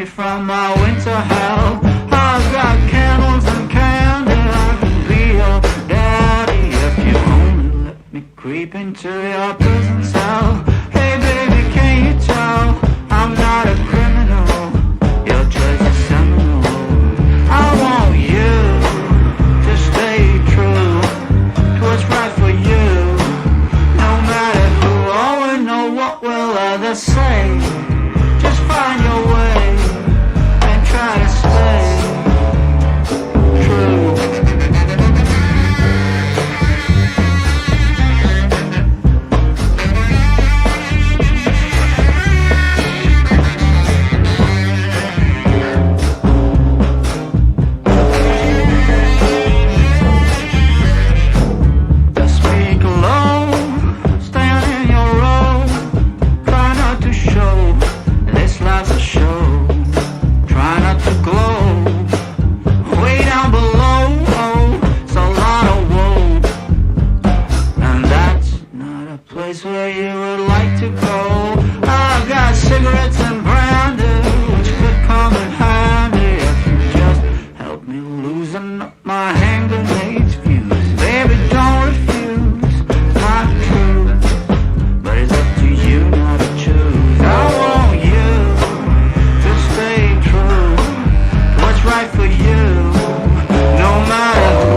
me from my winter hell. I've got candles and candy, I can be your daddy if you only let me creep into your prison cell. Hey baby, can you tell I'm not a criminal? Your choice is seminal. I want you to stay true to what's right for you. No matter who or know what will others say, just find your way and try to stay true. Just speak low, stand in your row, try not to show this life's a show. Try not to glow way down below. Oh, it's a lot of woe, and that's not a place where you would like to go. I've got cigarettes and brandy, which could come in handy if you just help me loosen up my hand grenades fuse. Baby, don't refuse my truth, but it's up to you now to choose. I want you to stay true to what's right for you. No matter who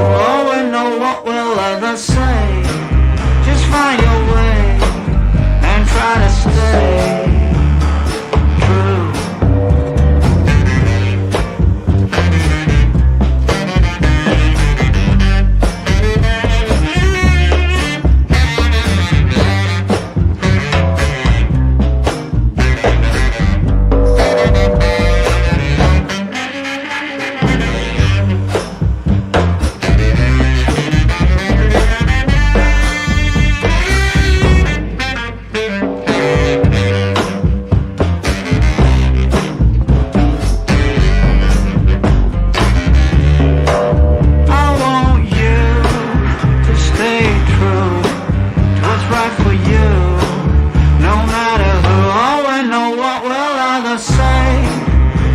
or know what will others say, just find your way and try to stay true. I want you to stay true to what's right for you. No matter who or know what will others say,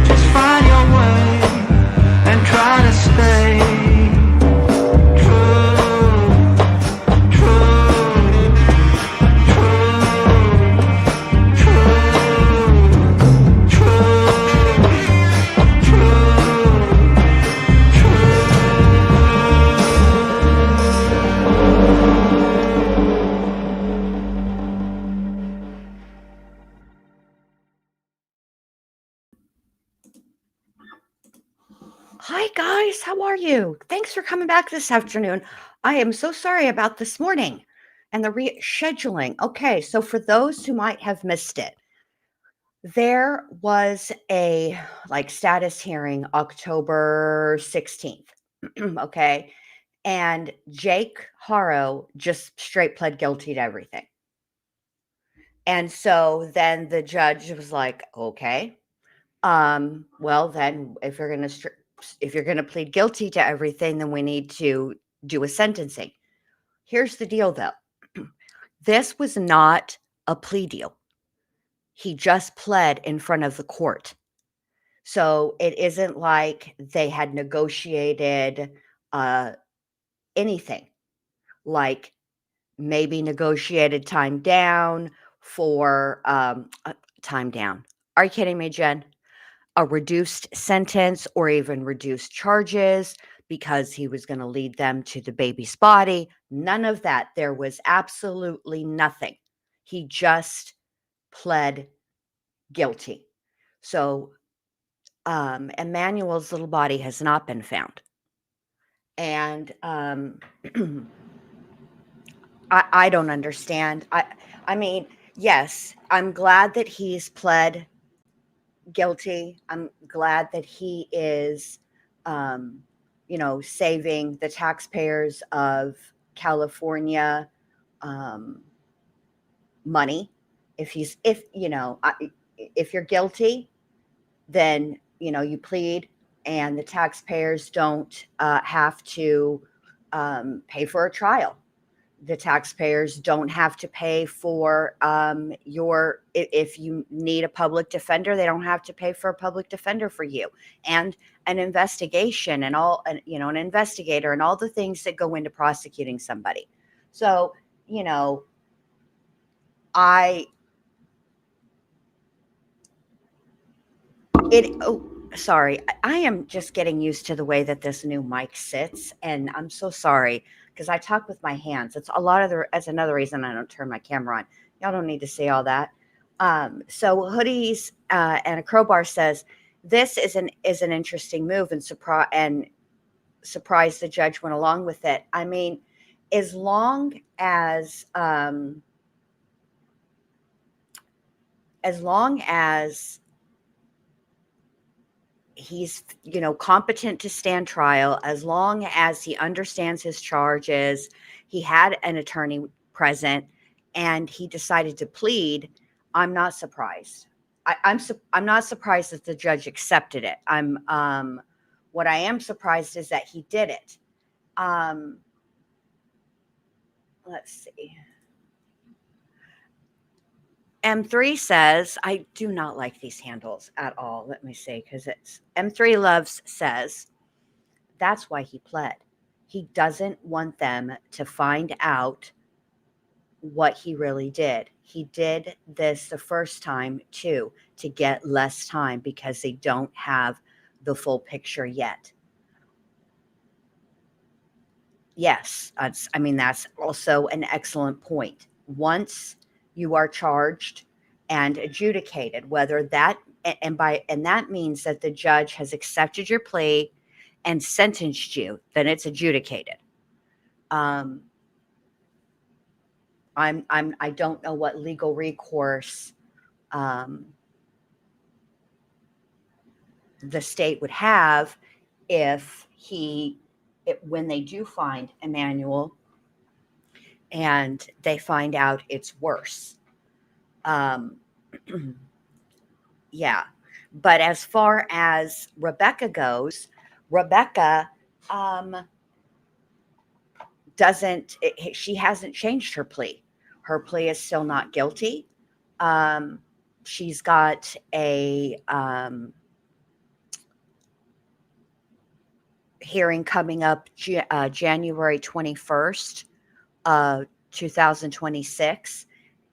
just find your way and try to stay true, true, true, true, true, Hi, guys. How are you? Thanks for coming back this afternoon. I am so sorry about this morning and the rescheduling. Okay, so for those who might have missed it, there was a status hearing October 16th. Okay. And Jake Haro just straight pled guilty to everything. And so then the judge was like, okay, well, then if you're going to plead guilty to everything, then we need to do a sentencing. Here's the deal, though. This was not a plea deal. He just pled in front of the court. So it isn't like they had negotiated anything, like maybe negotiated time down for time down. Are you kidding me, Jen? A reduced sentence or even reduced charges because he was going to lead them to the baby's body. None of that. There was absolutely nothing. He just pled guilty. So Emmanuel's little body has not been found. And I don't understand. I mean, yes, I'm glad that he's pled guilty. I'm glad that he is, saving the taxpayers of California money. If you're guilty, then you plead, and the taxpayers don't have to pay for a trial. The taxpayers don't have to pay for if you need a public defender, they don't have to pay for a public defender for you, and an investigation, and all, and an investigator, and all the things that go into prosecuting somebody. So, you know, I it oh sorry, I am just getting used to the way that this new mic sits, and I'm so sorry because I talk with my hands. It's a lot of the that's another reason I don't turn my camera on. Y'all don't need to see all that. So hoodies and a crowbar says this is an interesting move, and surprised the judge went along with it. I mean, as long as he's competent to stand trial, as long as he understands his charges, he had an attorney present, and he decided to plead, I'm not surprised. I'm not surprised that the judge accepted it. What I am surprised is that he did it. um let's see. M3 says, I do not like these handles at all. Let me see, because it's M3 Loves says, that's why he pled. He doesn't want them to find out what he really did. He did this the first time too, to get less time because they don't have the full picture yet. Yes, that's also an excellent point. Once you are charged and adjudicated, whether that and that means that the judge has accepted your plea and sentenced you, then it's adjudicated. Um, I don't know what legal recourse um, the state would have if when they do find Emmanuel and they find out it's worse. Um, yeah. But as far as Rebecca goes, Rebecca she hasn't changed her plea. Her plea is still not guilty. Um, she's got a hearing coming up January 21st, 2026.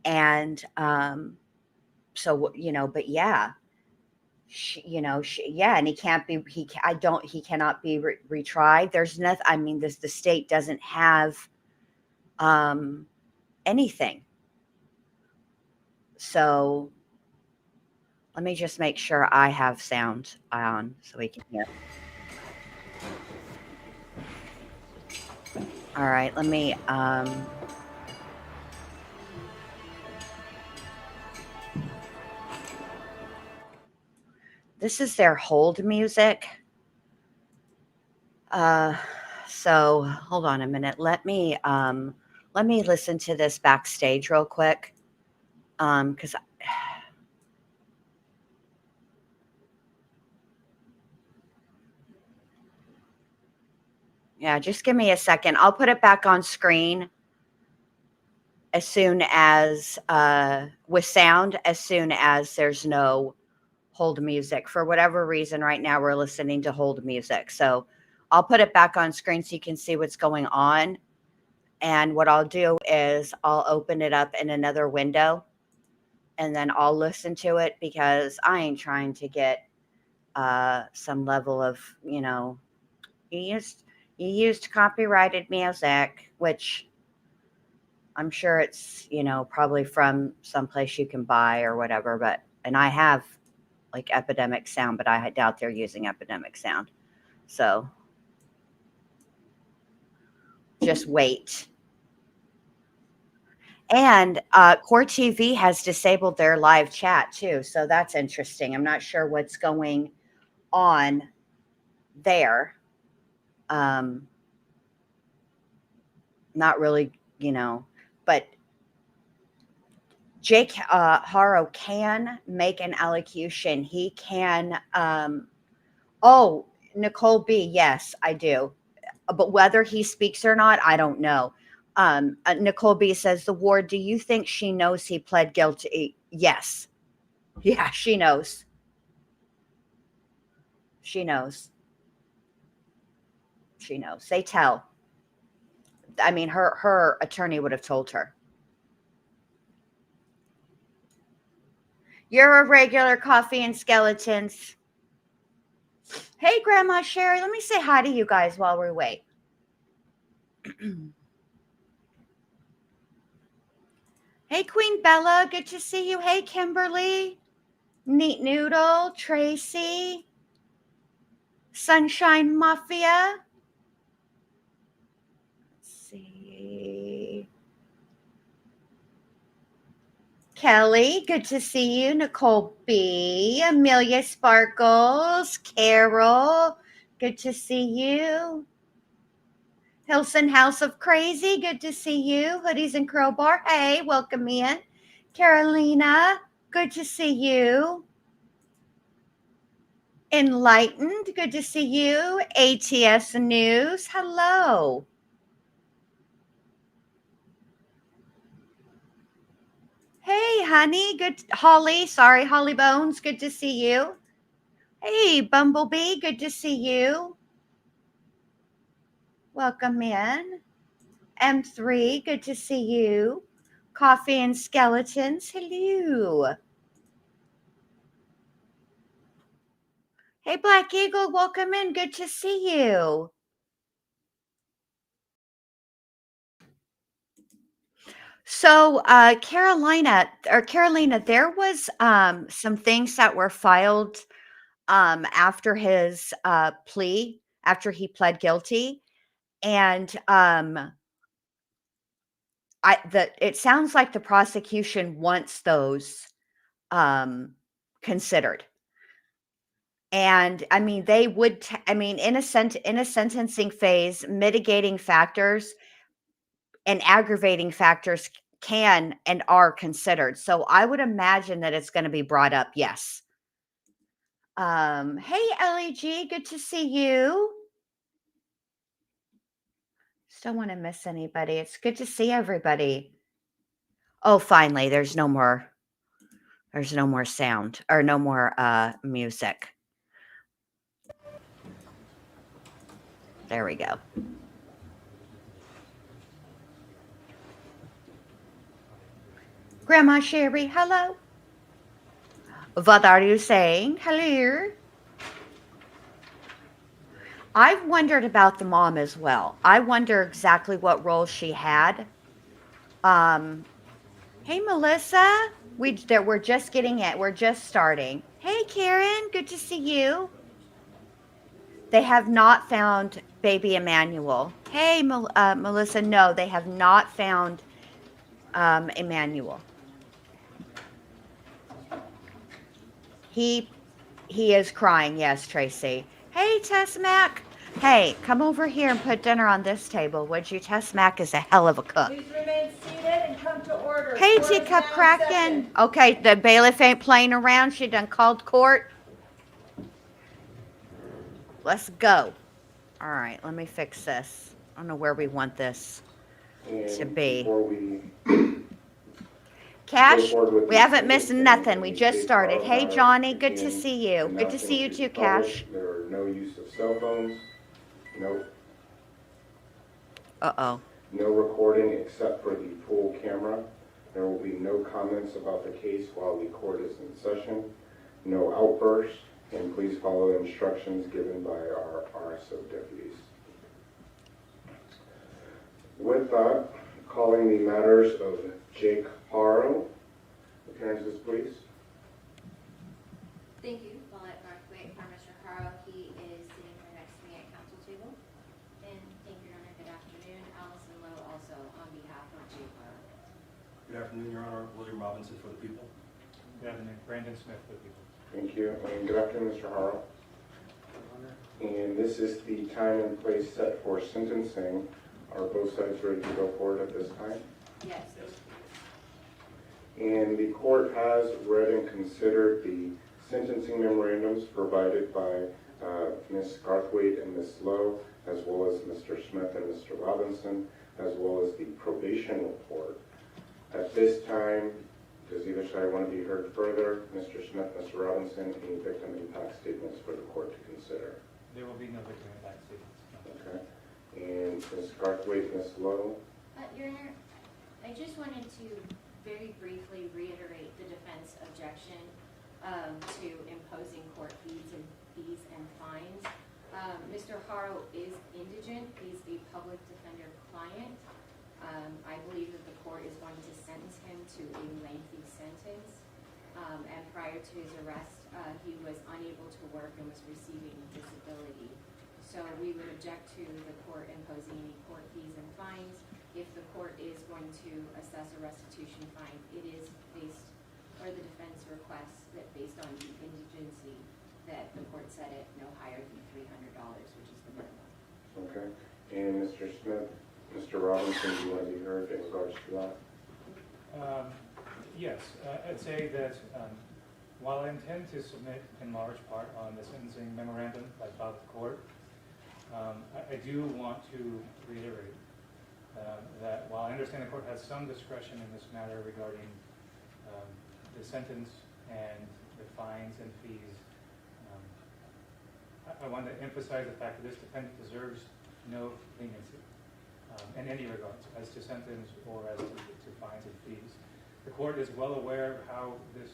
And so, but yeah, and he cannot be retried. There's nothing, the state doesn't have anything. So let me just make sure I have sound on so we can hear. All right, let me this is their hold music. So hold on a minute. Let me listen to this backstage real quick. Because yeah, just give me a second. I'll put it back on screen as soon as with sound, as soon as there's no hold music. For whatever reason, right now we're listening to hold music. So I'll put it back on screen so you can see what's going on. And what I'll do is I'll open it up in another window and then I'll listen to it, because I ain't trying to get some level of, you used copyrighted music, which I'm sure it's, probably from someplace you can buy or whatever. And I have like Epidemic Sound, but I doubt they're using Epidemic Sound. So just wait. And Core TV has disabled their live chat too. So that's interesting. I'm not sure what's going on there. Not really, but Jake Haro can make an allocution. He can, oh, Nicole B, yes, I do. But whether he speaks or not, I don't know. Nicole B says, the ward, do you think she knows he pled guilty? Yes. Yeah, she knows. She knows. She knows. They tell. I mean, her attorney would have told her. You're a regular coffee and skeletons. Hey, Grandma Sherry, let me say hi to you guys while we wait. Hey, Queen Bella, good to see you. Hey, Kimberly, Neat Noodle, Tracy, Sunshine Mafia. Let's see. Kelly, good to see you. Nicole B, Amelia Sparkles, Carol, good to see you. Hilson House of Crazy, good to see you. Hoodies and Crowbar, hey, welcome in. Carolina, good to see you. Enlightened, good to see you. ATS News, hello. Hey, honey, good. Holly, sorry, Holly Bones, good to see you. Hey, Bumblebee, good to see you. Welcome in. M3, good to see you. Coffee and Skeletons, hello. Hey, Black Eagle, welcome in. Good to see you. So, Carolina, there was some things that were filed after his plea, after he pled guilty, and it sounds like the prosecution wants those considered. And I mean, they would. In a sentencing phase, mitigating factors and aggravating factors can and are considered. So I would imagine that it's going to be brought up. Yes. Hey, LEG, good to see you. Just don't want to miss anybody. It's good to see everybody. Oh, finally, there's no more sound or no more music. There we go. Grandma Sherry, hello. What are you saying? Hello. I've wondered about the mom as well. I wonder exactly what role she had. Hey, Melissa. We're just getting it. We're just starting. Hey, Karen. Good to see you. They have not found baby Emmanuel. Hey, Melissa. No, they have not found Emmanuel. He is crying. Yes, Tracy. Hey, Tess Mac. Hey, come over here and put dinner on this table, would you? Tess Mac is a hell of a cook. Please remain seated and come to order. Hey, Court is Teacup now in Kraken. session. Okay, the bailiff ain't playing around. She done called court. Let's go. All right, let me fix this. I don't know where we want this to be. Before we Cash, go forward with we the haven't missed sentencing, nothing. let We me just state started. our Hey, matter Johnny, good to begin see you. Good to see you announcing too, to public Cash. there are no use of cell phones, Uh-oh. no recording except for the pool camera. There will be no comments about the case while the court is in session, no outbursts, and please follow the instructions given by our RSO deputies. With that, calling the matters of Jake Haro. Appearances, please. Thank you. While I wait for Mr. Haro, he is sitting right next to me at council table. And thank you, Your Honor. Good afternoon. Allison Lowe also on behalf of Jake Haro. Good afternoon, Your Honor. William Robinson for the people. Good afternoon. Brandon Smith for the people. Thank you. And good afternoon, Mr. Haro. And this is the time and place set for sentencing. Are both sides ready to go forward at this time? Yes. And the court has read and considered the sentencing memorandums provided by Ms. Garthwaite and Ms. Lowe, as well as Mr. Smith and Mr. Robinson. as well as the probation report. At this time, does either side want to be heard further? Mr. Smith, Mr. Robinson, any victim impact statements for the court to consider? There will be no victim impact statements. No. Okay. And Ms. Garthwaite, Ms. Lowe? Your Honor, I just wanted to very briefly reiterate the defense objection to imposing court fees and fines. Mr. Haro is indigent. He's a public defender client. I believe that the court is going to sentence him to a lengthy sentence. And prior to his arrest, he was unable to work and was receiving disability. So we would object to the court imposing any court fees and fines. If the court is going to assess a restitution fine, it is based, or the defense requests that based on the indigency, that the court set it no higher than $300, which is the minimum. Okay. And Mr. Smith, Mr. Robinson, do you want to be heard in regards to that? Yes, I'd say that while I intend to submit in large part on the sentencing memorandum I filed with the court, I do want to reiterate that while I understand the court has some discretion in this matter regarding the sentence and the fines and fees, I want to emphasize the fact that this defendant deserves no leniency in any regards as to sentence or as to fines and fees. The court is well aware of how this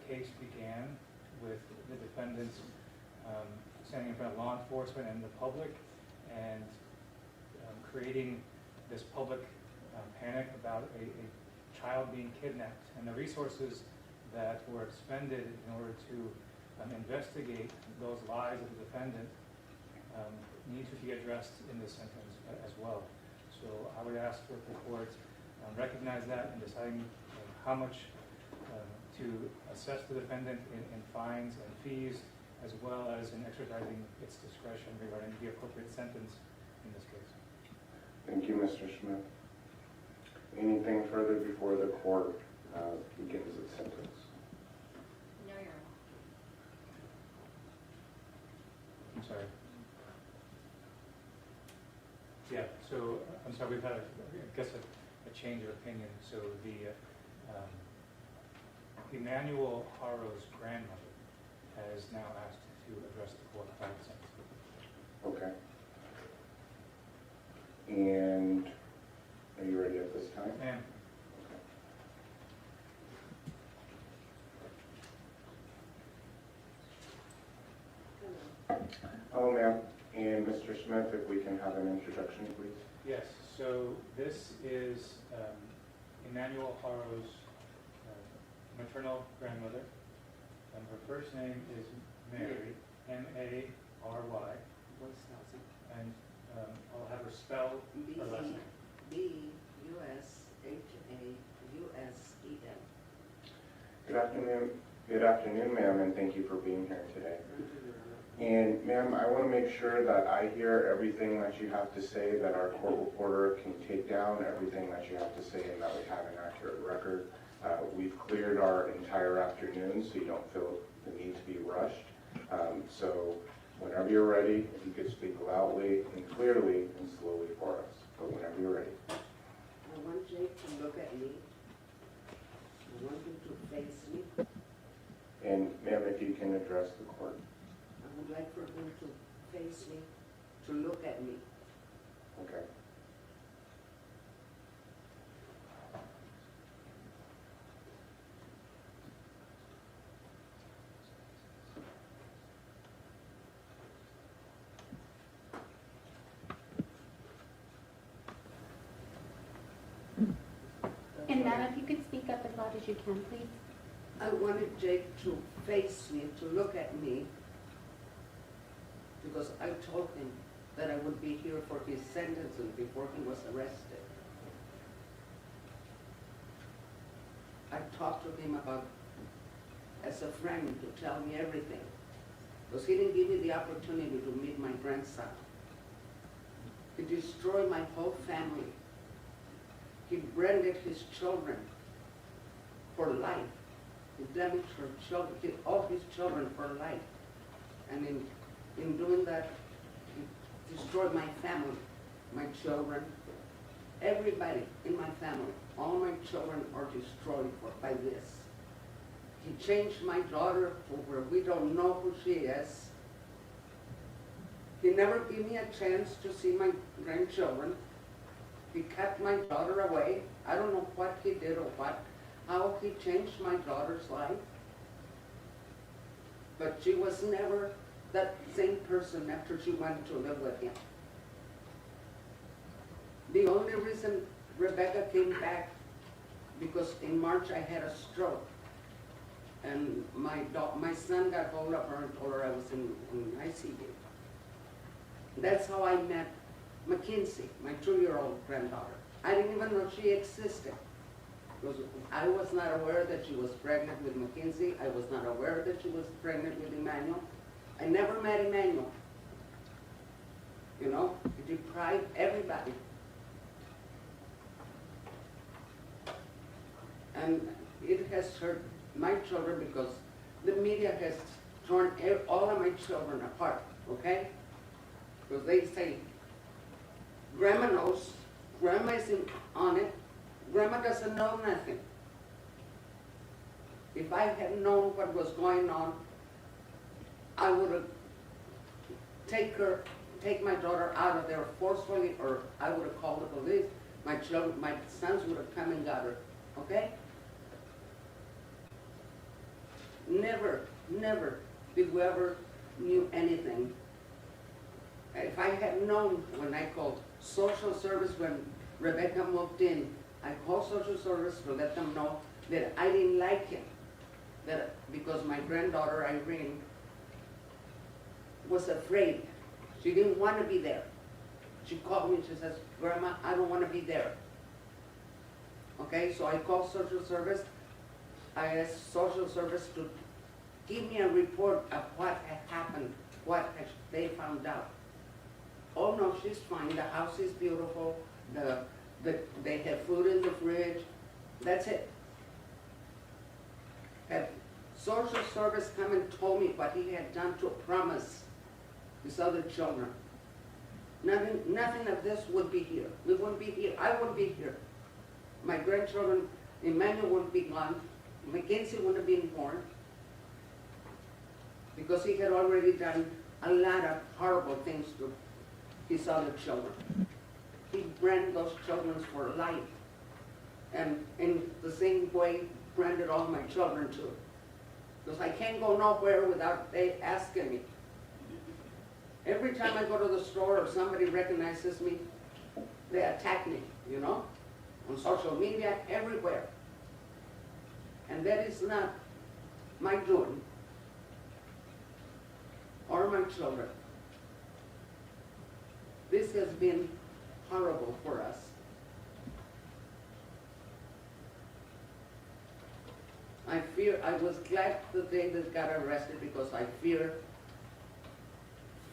case began with the defendants standing in front of law enforcement and the public and creating this public panic about a child being kidnapped, and the resources that were expended in order to investigate those lies of the defendant need to be addressed in this sentence as well. So I would ask that the court recognize that in deciding how much to assess the defendant in fines and fees, as well as in exercising its discretion regarding the appropriate sentence in this case. Thank you, Mr. Smith. Anything further before the court begins its sentence? No, Your Honor. I'm sorry. Yeah, so I'm sorry, we've had, I guess, a change of opinion. So the Emmanuel Haro's grandmother has now asked to address the court about the sentence. Okay. And are you ready at this time? Ma'am. Hello, ma'am. And Mr. Smith, if we can have an introduction, please. Yes, so this is Emmanuel Haro's maternal grandmother. Her first name is Mary, M-A-R-Y. And I'll have her spell her last name. B-U-S-H-A-U-S-E-N. Good afternoon, ma'am, and thank you for being here today. And ma'am, I want to make sure that I hear everything that you have to say, that our court reporter can take down everything that you have to say, and that we have an accurate record. We've cleared our entire afternoon, so you don't feel the need to be rushed. So whenever you're ready, if you could speak loudly and clearly and slowly for us. But whenever you're ready. I want Jake to look at me. I want him to face me. And ma'am, if you can address the court. I would like for him to face me, to look at me. Okay. And ma'am, if you could speak up as loud as you can, please. I wanted Jake to face me, to look at me, because I told him that I would be here for his sentencing before he was arrested. I talked to him about, as a friend, to tell me everything, because he didn't give me the opportunity to meet my grandson. He destroyed my whole family. He branded his children for life. He damaged her children, all his children for life. And in doing that, he destroyed my family, my children, Everybody in my family, all my children are destroyed by this. He changed my daughter to where we don't know who she is. He never gave me a chance to see my grandchildren. He kept my daughter away. I don't know what he did or how he changed my daughter's life. But she was never that same person after she went to live with him. The only reason Rebecca came back, because in March I had a stroke. And my son got hold of her and told her I was in ICU. That's how I met Mackenzie, my 2-year-old granddaughter. I didn't even know she existed. Because I was not aware that she was pregnant with Mackenzie. I was not aware that she was pregnant with Emmanuel. I never met Emmanuel. You know, he deprived everybody. And it has hurt my children because the media has torn all of my children apart, okay? Because they say, Grandma knows, Grandma isn't on it, Grandma doesn't know nothing. If I had known what was going on, I would have take my daughter out of there forcefully, or I would have called the police. My sons would have come and got her, okay? Never did we ever knew anything. If I had known when I called social service when Rebecca moved in, I called social service to let them know that I didn't like him. Because my granddaughter Irene was afraid. She didn't want to be there. She called me and she says, Grandma, I don't want to be there. Okay, so I called social service. I asked social service to give me a report of what had happened, they found out. Oh no, she's fine, the house is beautiful, they have food in the fridge, that's it. Had social service come and told me what he had done to promise his other children. Nothing of this would be here. We wouldn't be here. I wouldn't be here. My grandchildren, Emmanuel wouldn't be gone. Mackenzie wouldn't have been born. Because he had already done a lot of horrible things to his other children. He branded those children for life. And in the same way, branded all my children too. Because I can't go nowhere without they asking me. Every time I go to the store or somebody recognizes me, they attack me, you know, on social media, everywhere. And that is not my doing or my children. This has been horrible for us. I was glad the day that got arrested because I fear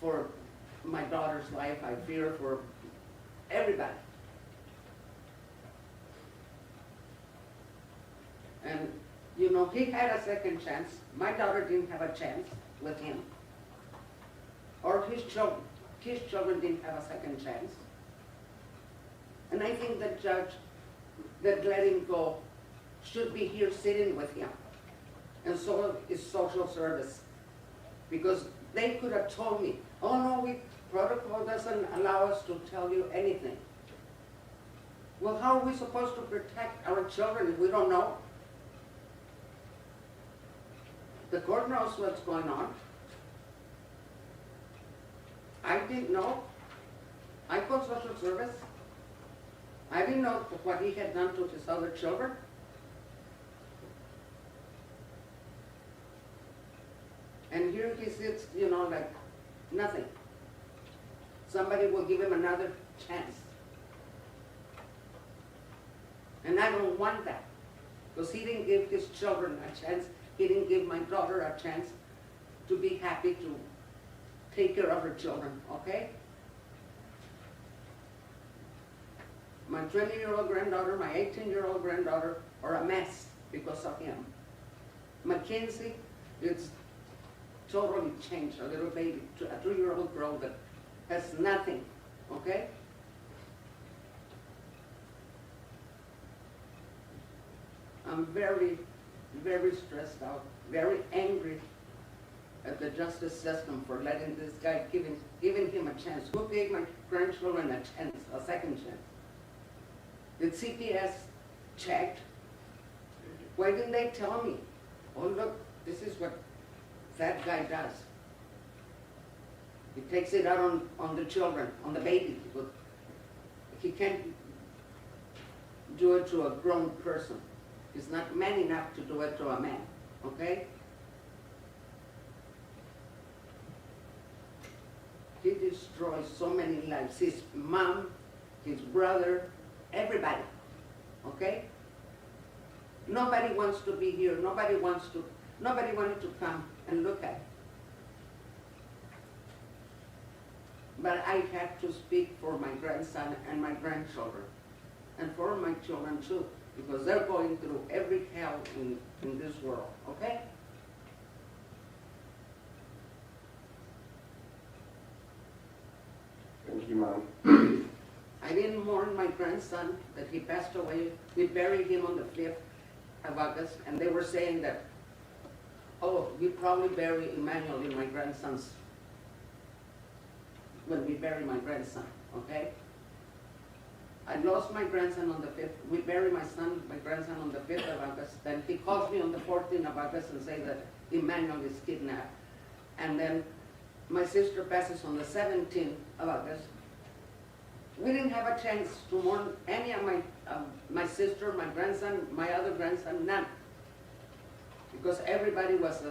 for my daughter's life, I fear for everybody. And you know, he had a second chance. My daughter didn't have a chance with him. Or his children. His children didn't have a second chance. And I think the judge that let him go should be here sitting with him. And so is social service. Because they could have told me, oh no, protocol doesn't allow us to tell you anything. Well, how are we supposed to protect our children if we don't know? The court knows what's going on. I didn't know. I called social service. I didn't know what he had done to his other children. And here he sits, you know, like nothing. Somebody will give him another chance. And I don't want that. Because he didn't give his children a chance. He didn't give my daughter a chance to be happy to take care of her children, okay? My 20-year-old granddaughter, my 18-year-old granddaughter are a mess because of him. Mackenzie, it's totally changed, a little baby, a 2-year-old girl that has nothing, okay? I'm very, very stressed out, very angry at the justice system for letting this guy, giving him a chance. Who gave my grandchildren a chance, a second chance? Did CPS check? Why didn't they tell me? Oh look, this is what that guy does. He takes it out on the children, on the baby. But he can't do it to a grown person. He's not man enough to do it to a man, okay? He destroys so many lives. His mom, his brother, everybody, okay? Nobody wants to be here. Nobody wanted to come and look at it. But I have to speak for my grandson and my grandchildren, and for my children too, because they're going through every hell in this world, okay? Thank you, Mom. I didn't mourn my grandson that he passed away. We buried him on the 5th of August, and they were saying that, oh, we probably bury Emmanuel in my grandson's, when we bury my grandson, okay? I lost my grandson on the 5th. We buried my grandson on the 5th of August. Then he calls me on the 14th of August and says that Emmanuel is kidnapped. And then my sister passes on the 17th of August. We didn't have a chance to mourn any of my sister, my grandson, my other grandson, none. Because everybody was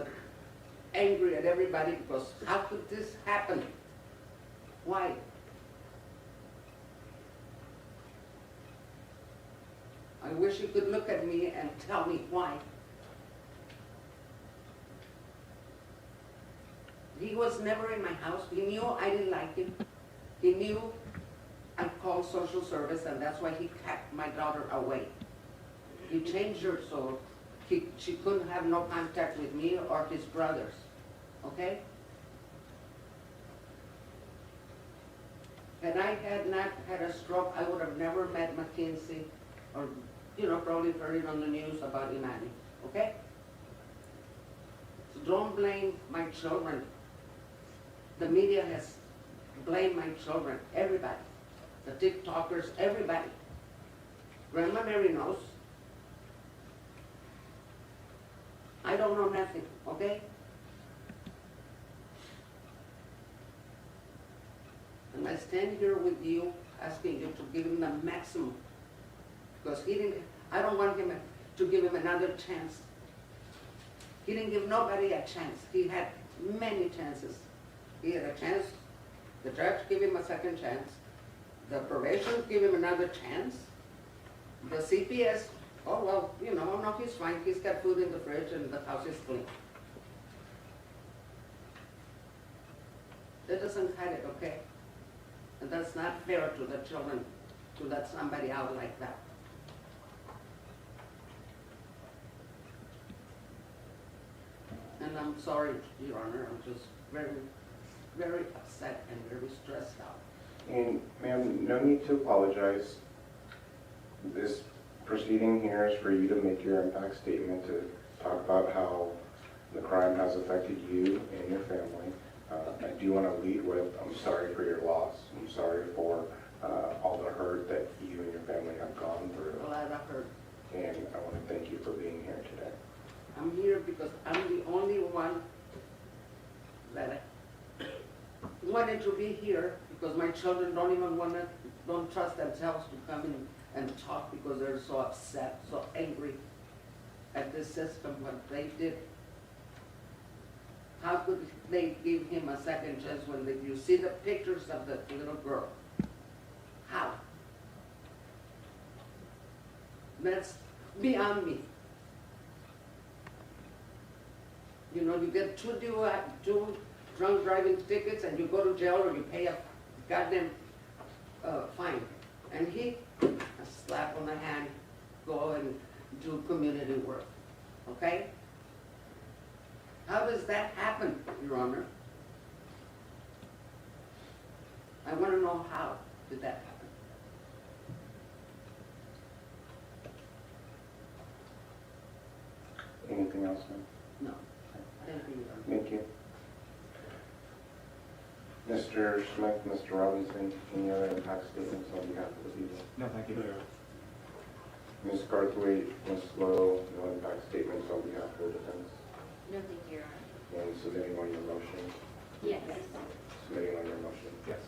angry at everybody because how could this happen? Why? I wish you could look at me and tell me why. He was never in my house. He knew I didn't like him. He knew I called social service, and that's why he kept my daughter away. He changed her so she couldn't have no contact with me or his brothers, okay? Had I had not had a stroke, I would have never met McKinsey or, probably heard it on the news about Imani, okay? So don't blame my children. The media has blamed my children, everybody. The TikTokers, everybody. Grandma Mary knows. I don't know nothing, okay? And I stand here with you, asking you to give him the maximum. Because I don't want him to give him another chance. He didn't give nobody a chance. He had many chances. He had a chance. The judge gave him a second chance. The probation gave him another chance. The CPS, oh well, no, he's fine. He's got food in the fridge and the house is clean. That doesn't cut it, okay? And that's not fair to the children to let somebody out like that. And I'm sorry, Your Honor, I'm just very, very upset and very stressed out. And ma'am, no need to apologize. This proceeding here is for you to make your impact statement to talk about how the crime has affected you and your family. I do want to lead with, I'm sorry for your loss. I'm sorry for all the hurt that you and your family have gone through. A lot of hurt. And I want to thank you for being here today. I'm here because I'm the only one that wanted to be here because my children don't trust themselves to come in and talk because they're so upset, so angry at this system, what they did. How could they give him a second chance when you see the pictures of the little girl? How? That's beyond me. You get two drunk driving tickets and you go to jail or you pay a goddamn fine. And he, a slap on the hand, go and do community work, okay? How does that happen, Your Honor? I want to know how did that happen. else, ma'am? No. Thank you, Your Honor. Thank you. Mr. Smith, Mr. Robinson, any other impact statements on behalf of the people? No, thank you. Ms. Garthwaite, Ms. Lowe, no impact statements on behalf of the defense? No, thank you, Your Honor. And submitting on your motion? Yes. Submitting on your motion. Yes.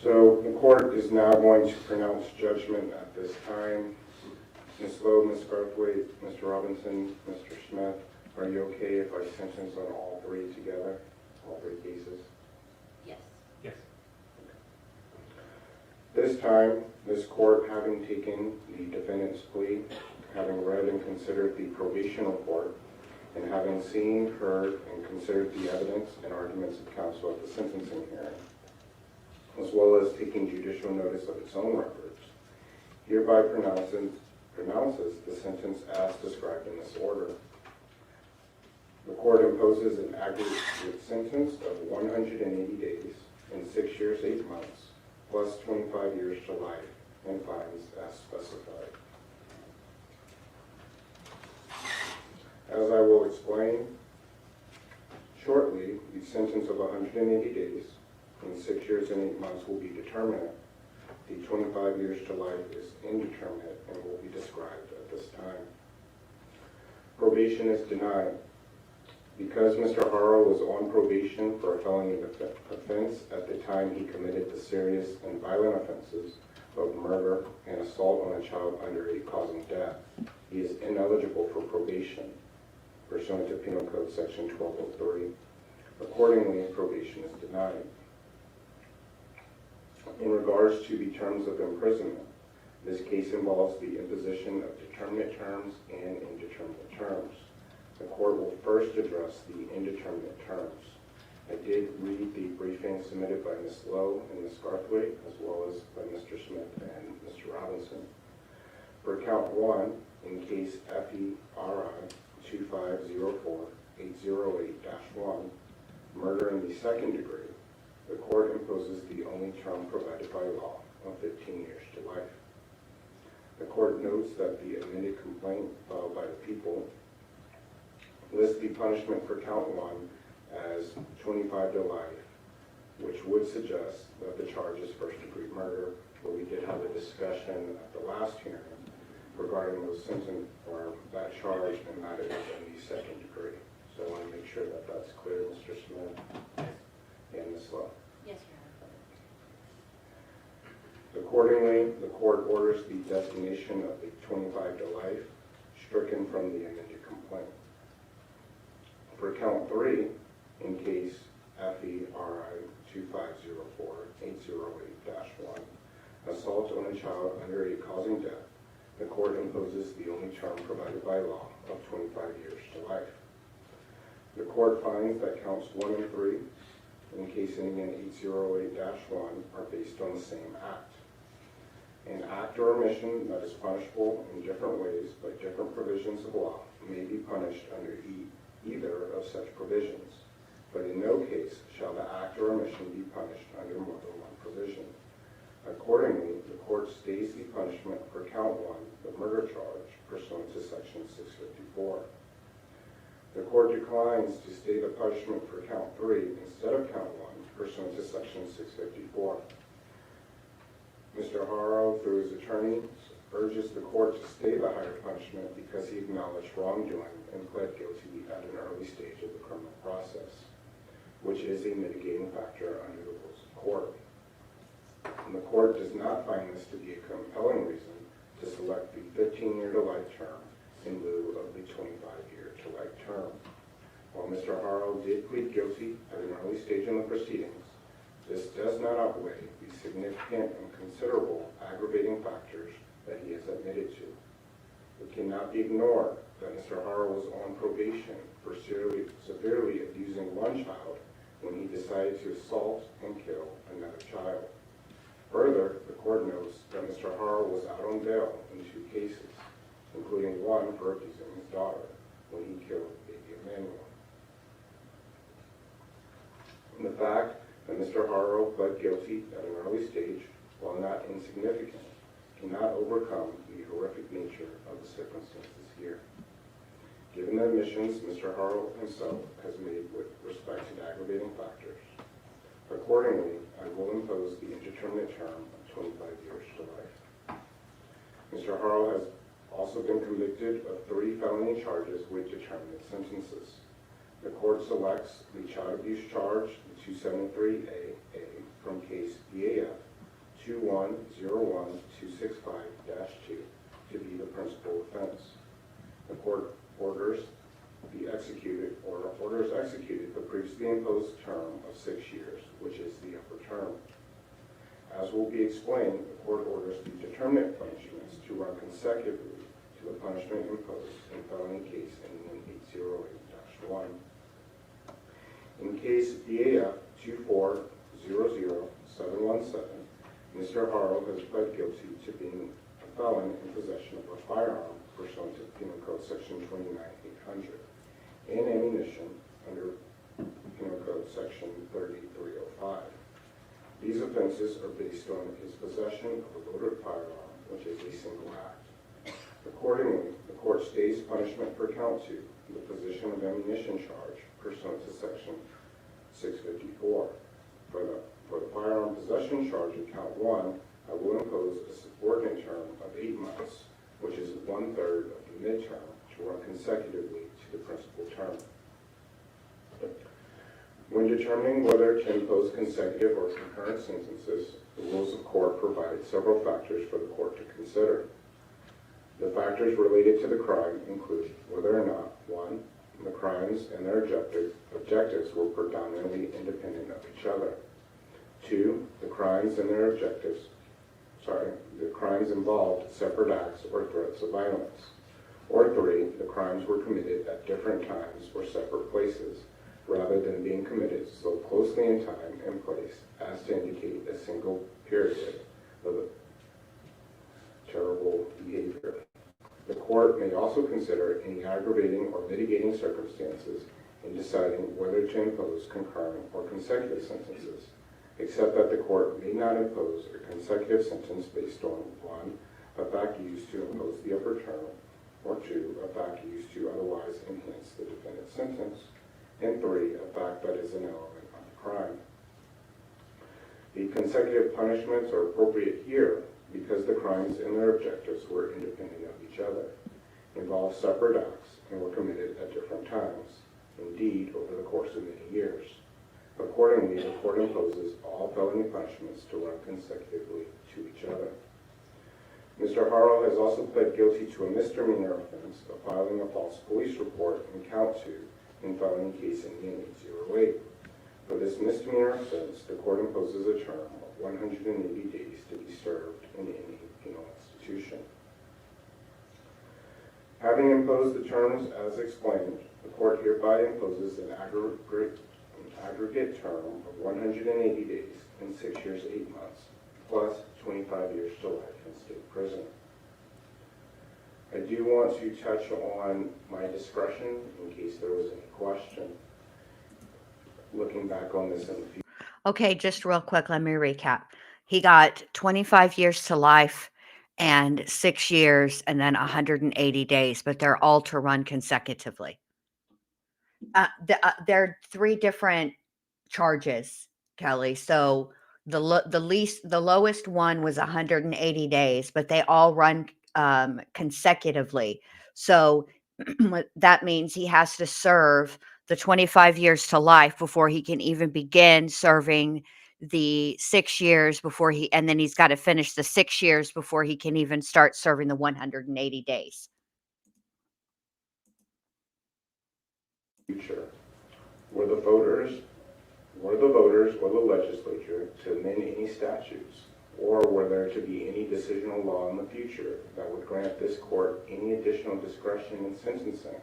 So the court is now going to pronounce judgment at this time. Ms. Lowe, Ms. Garthwaite, Mr. Robinson, Mr. Smith, are you okay if I sentence on all three together, all three cases? Yes. Yes. This time, this court, having taken the defendant's plea, having read and considered the probation report, and having seen, heard, and considered the evidence and arguments of counsel at the sentencing hearing, as well as taking judicial notice of its own records, hereby pronounces the sentence as described in this order. The court imposes an aggregate sentence of 180 days and 6 years, 8 months, plus 25 years to life, and fines as specified. As I will explain shortly, the sentence of 180 days and 6 years and 8 months will be determinate. The 25 years to life is indeterminate and will be described at this time. Probation is denied. Because Mr. Haro was on probation for a felony offense at the time he committed the serious and violent offenses of murder and assault on a child under 8 causing death, he is ineligible for probation pursuant to Penal Code Section 1203. Accordingly, probation is denied. In regards to the terms of imprisonment, this case involves the imposition of determinate terms and indeterminate terms. The court will first address the indeterminate terms. I did read the briefing submitted by Ms. Lowe and Ms. Garthwaite, as well as by Mr. Smith and Mr. Robinson. For count 1, in case FERI 2504-808-1, murder in the second degree, the court imposes the only term provided by law of 15 years to life. The court notes that the amended complaint filed by the people lists the punishment for count 1 as 25 to life, which would suggest that the charge is first-degree murder, but we did have a discussion at the last hearing regarding those sentence or that charge, and that is in the second degree. So I want to make sure that that's clear, Mr. Smith and Ms. Lowe. Yes, Your Honor. Accordingly, the court orders the destination of the 25 to life stricken from the amended complaint. For count 3, in case FERI 2504-808-1, assault on a child under 8 causing death, the court imposes the only term provided by law of 25 years to life. The court finds that counts 1 and 3, in case ending in 808-1, are based on the same act. An act or omission that is punishable in different ways by different provisions of law may be punished under either of such provisions, but in no case shall the act or omission be punished under more than one provision. Accordingly, the court stays the punishment for count 1, the murder charge, pursuant to Section 654. The court declines to stay the punishment for count 3 instead of count 1, pursuant to Section 654. Mr. Haro, through his attorney, urges the court to stay the higher punishment because he acknowledged wrongdoing and pled guilty at an early stage of the criminal process, which is a mitigating factor under the rules of court. And the court does not find this to be a compelling reason to select the 15-year to life term in lieu of the 25-year to life term. While Mr. Haro did plead guilty at an early stage in the proceedings, this does not outweigh the significant and considerable aggravating factors that he has admitted to. It cannot be ignored that Mr. Haro was on probation for severely abusing one child when he decided to assault and kill another child. Further, the court notes that Mr. Haro was out on bail in 2 cases, including one for abusing his daughter when he killed baby Emmanuel. And the fact that Mr. Haro pled guilty at an early stage, while not insignificant, cannot overcome the horrific nature of the circumstances here. given the admissions Mr. Haro himself has made with respect to the aggravating factors. Accordingly, I will impose the indeterminate term of 25 years to life. Mr. Haro has also been convicted of 3 felony charges with determinate sentences. The court selects the child abuse charge, the 273A from case BAF 2101265-2 to be the principal offense. The court orders executed the previously imposed term of 6 years, which is the upper term. As will be explained, the court orders the determinate punishments to run consecutively to the punishment imposed in felony case ending in 808-1. In case BAF 2400717, Mr. Haro has pled guilty to being a felon in possession of a firearm pursuant to Penal Code Section 29800 and ammunition under Penal Code Section 3305. These offenses are based on his possession of a loaded firearm, which is a single act. Accordingly, the court stays punishment for count 2, the possession of ammunition charge, pursuant to Section 654. For the firearm possession charge in count 1, I will impose a subordinate term of 8 months, which is 1/3 of the midterm, to run consecutively to the principal term. When determining whether to impose consecutive or concurrent sentences, the rules of court provide several factors for the court to consider. The factors related to the crime include whether or not, 1, the crimes and their objectives were predominantly independent of each other. 2, the crimes involved separate acts or threats of violence. Or 3, the crimes were committed at different times or separate places, rather than being committed so closely in time and place as to indicate a single period of terrible behavior. The court may also consider any aggravating or mitigating circumstances in deciding whether to impose concurrent or consecutive sentences, except that the court may not impose a consecutive sentence based on 1, a fact used to impose the upper term, or 2, a fact used to otherwise enhance the defendant's sentence, and 3, a fact that is an element of the crime. The consecutive punishments are appropriate here because the crimes and their objectives were independent of each other, involved separate acts, and were committed at different times, indeed over the course of many years. Accordingly, the court imposes all felony punishments to run consecutively to each other. Mr. Haro has also pled guilty to a misdemeanor offense of filing a false police report in count 2 in felony case ending 808. For this misdemeanor offense, the court imposes a term of 180 days to be served in any penal institution. Having imposed the terms as explained, the court hereby imposes an aggregate term of 180 days and 6 years 8 months, plus 25 years to life in state prison. I do want to touch on my discretion in case there was any question. Looking back on this in the future. Okay, just real quick, let me recap. He got 25 years to life and 6 years and then 180 days, but they're all to run consecutively. There are 3 different charges, Kelly. So the lowest one was 180 days, but they all run consecutively. So that means he has to serve the 25 years to life before he can even begin serving the 6 years and then he's got to finish the 6 years before he can even start serving the 180 days. Future. Were the voters or the legislature to amend any statutes, or were there to be any decisional law in the future that would grant this court any additional discretion in sentencing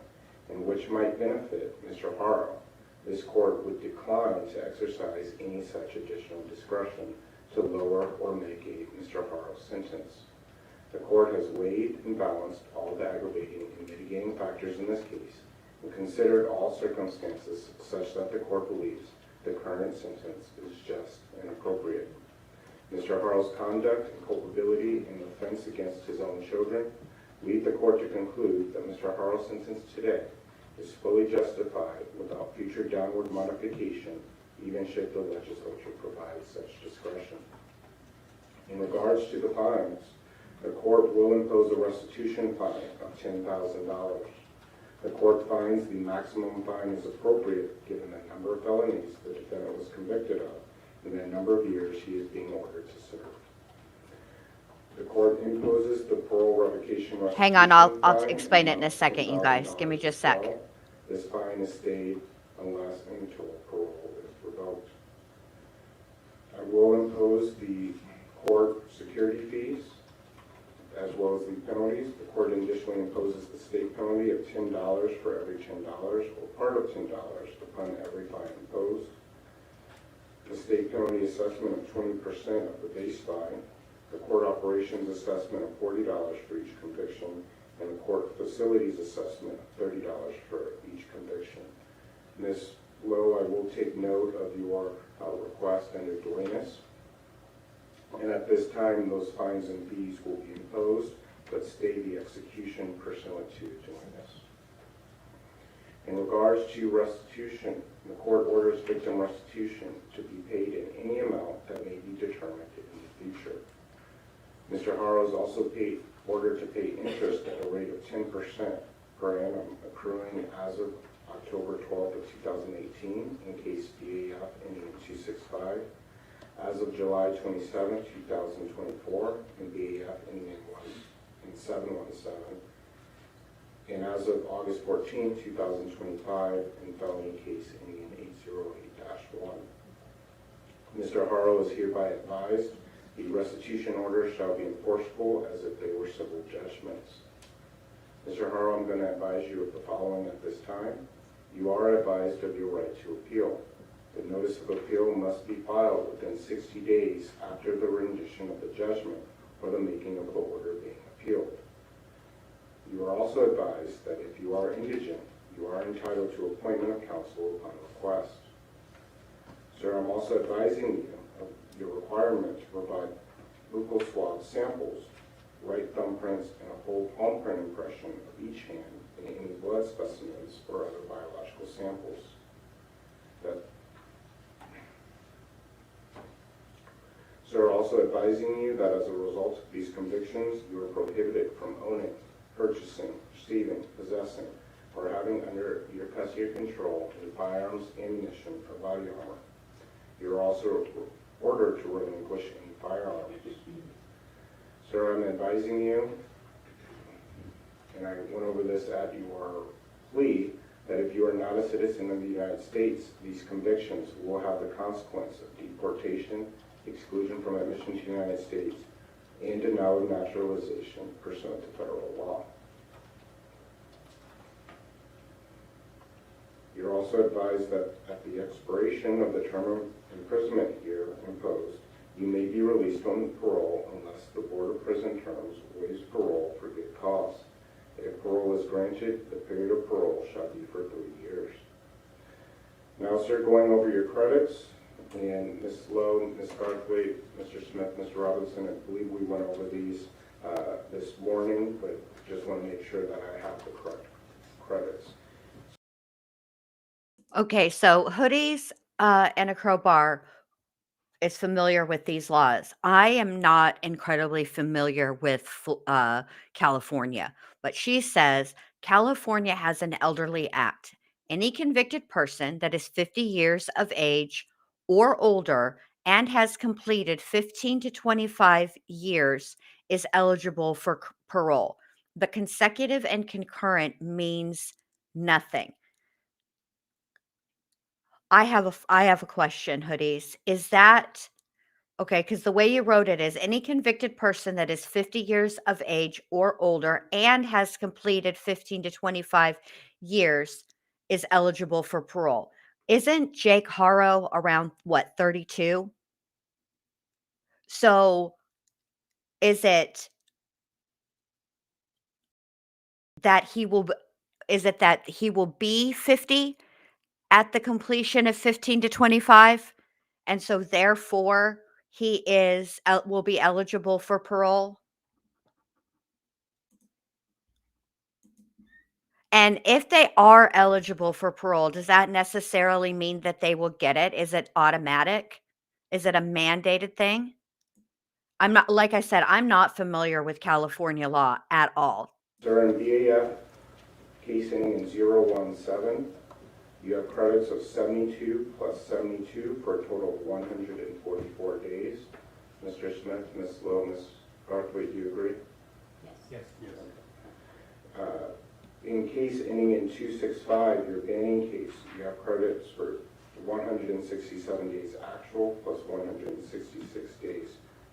and which might benefit Mr. Haro, this court would decline to exercise any such additional discretion to lower or mitigate Mr. Haro's sentence. The court has weighed and balanced all the aggravating and mitigating factors in this case and considered all circumstances such that the court believes the current sentence is just and appropriate. Mr. Haro's conduct and culpability in the offense against his own children lead the court to conclude that Mr. Haro's sentence today is fully justified without future downward modification, even should the legislature provide such discretion. In regards to the fines, the court will impose a restitution fine of $10,000. The court finds the maximum fine is appropriate given the number of felonies the defendant was convicted of and the number of years he is being ordered to serve. The court imposes the parole revocation restitution Hang on, I'll fine explain it in a of second, you guys. Give me $10,000 just a as sec. well. This fine is stayed unless and until parole is revoked. I will impose the court security fees as well as the penalties. The court additionally imposes the state penalty of $10 for every $10 or part of $10 upon every fine imposed. The state penalty assessment of 20% of the base fine, the court operations assessment of $40 for each conviction, and the court facilities assessment of $30 for each conviction. Ms. Lowe, I will take note of your request under Duenas. And at this time, those fines and fees will be imposed, but stay the execution pursuant to Duenas. In regards to restitution, the court orders victim restitution to be paid in any amount that may be determined in the future. Mr. Haro is also ordered to pay interest at a rate of 10% per annum, accruing as of October 12th of 2018 in case BAF ending in 265, as of July 27th, 2024 in BAF ending in 717, and as of August 14th, 2025 in felony case ending in 808-1. Mr. Haro is hereby advised the restitution orders shall be enforceable as if they were civil judgments. Mr. Haro, I'm going to advise you of the following at this time. You are advised of your right to appeal. The notice of appeal must be filed within 60 days after the rendition of the judgment or the making of the order being appealed. You are also advised that if you are indigent, you are entitled to appointment of counsel upon request. Sir, I'm also advising you of your requirement to provide buccal swab samples, right thumbprints, and a full palm print impression of each hand and any blood specimens or other biological samples. Sir, also advising you that as a result of these convictions, you are prohibited from owning, purchasing, receiving, possessing, or having under your custody or control any firearms, ammunition, or body armor. You are also ordered to relinquish any firearms. Sir, I'm advising you, and I went over this at your plea, that if you are not a citizen of the United States, these convictions will have the consequence of deportation, exclusion from admission to the United States, and denial of naturalization pursuant to federal law. You're also advised that at the expiration of the term of imprisonment here imposed, you may be released on parole unless the Board of Prison Terms waives parole for good cause. If parole is granted, the period of parole shall be for 3 years. Now, sir, going over your credits, and Ms. Lowe, Ms. Garthwaite, Mr. Smith, Mr. Robinson, I believe we went over these this morning, but just want to make sure that I have the correct credits. Okay, so hoodies and a crowbar is familiar with these laws. I am not incredibly familiar with California, but she says California has an elderly act. Any convicted person that is 50 years of age or older and has completed 15 to 25 years is eligible for parole. The consecutive and concurrent means nothing. I have a question, hoodies. Is that okay? Because the way you wrote it is any convicted person that is 50 years of age or older and has completed 15 to 25 years is eligible for parole. Isn't Jake Haro around what, 32? So is it that he will be 50 at the completion of 15 to 25? And so therefore he will be eligible for parole? And if they are eligible for parole, does that necessarily mean that they will get it? Is it automatic? Is it a mandated thing? I'm not, like I said, I'm not familiar with California law at all. Sir, in VAF case ending in 017, you have credits of 72 plus 72 for a total of 144 days. Mr. Smith, Ms. Lowe, Ms. Garthwaite, do you agree? Yes. In case ending in 265, your banning case, you have credits for 167 days actual plus 166 days